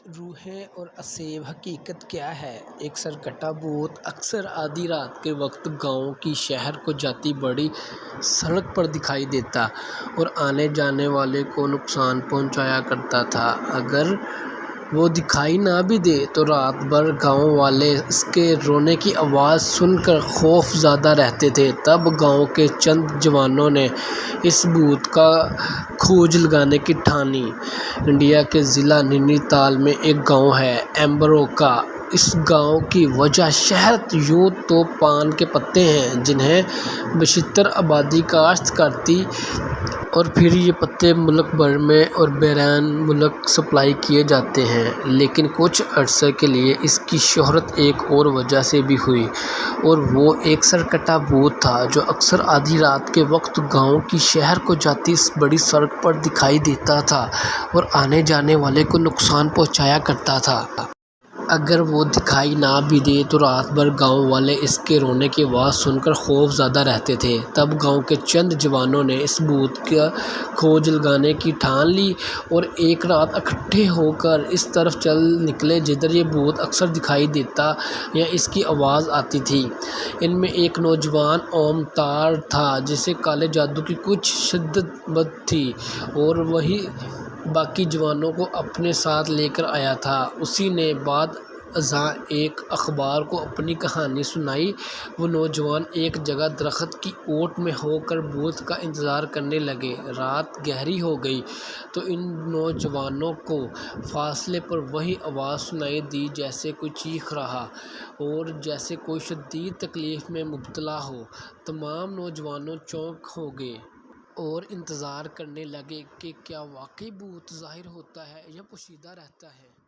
روحیں اور اسیب حقیقت کیا ہے؟ ایک سرکٹا بھوت اکثر آدھی رات کے وقت گاؤں کی شہر کو جاتی بڑی سڑک پر دکھائی دیتا اور آنے جانے والے کو نقصان پہنچایا کرتا تھا۔ اگر وہ دکھائی نہ بھی دے تو رات بھر گاؤں والے اس کے رونے کی آواز سن کر خوف زدہ رہتے تھے۔ تب گاؤں کے چند جوانوں نے اس بھوت کا کھوج لگانے کی ٹھانی۔ انڈیا کے ضلع نینی تال میں ایک گاؤں ہے ایمبروکا۔ اس گاؤں کی وجہ شہرت یوں تو پان کے پتے ہیں جنہیں بیشتر آبادی کاشت کرتی اور پھر یہ پتے ملک بھر میں اور بیرون ملک سپلائی کیے جاتے ہیں، لیکن کچھ عرصے کے لیے اس کی شہرت ایک اور وجہ سے بھی ہوئی اور وہ ایک سرکٹا بھوت تھا جو اکثر آدھی رات کے وقت گاؤں کی شہر کو جاتی بڑی سڑک پر دکھائی دیتا تھا اور آنے جانے والے کو نقصان پہنچایا کرتا تھا۔ اگر وہ دکھائی نہ بھی دے تو رات بھر گاؤں والے اس کے رونے کی آواز سن کر خوف زدہ رہتے تھے۔ تب گاؤں کے چند جوانوں نے اس بھوت کا کھوج لگانے کی ٹھان لی اور ایک رات اکٹھے ہو کر اس طرف چل نکلے جدھر یہ بھوت اکثر دکھائی دیتا یا اس کی آواز آتی تھی۔ ان میں ایک نوجوان اومکار تھا جسے کالے جادو کی کچھ شدت تھی اور وہی باقی جوانوں کو اپنے ساتھ لے کر آیا تھا۔ اسی نے بعد ازاں ایک اخبار کو اپنی کہانی سنائی۔ وہ نوجوان ایک جگہ درخت کی اوٹ میں ہو کر بھوت کا انتظار کرنے لگے۔ رات گہری ہو گئی تو ان نوجوانوں کو فاصلے پر وہی آواز سنائی دی جیسے کوئی چیخ رہا اور جیسے کوئی شدید تکلیف میں مبتلا ہو۔ تمام نوجوان چونک ہو گئے اور انتظار کرنے لگے کہ کیا واقعی بھوت ظاہر ہوتا ہے یا پوشیدہ رہتا ہے۔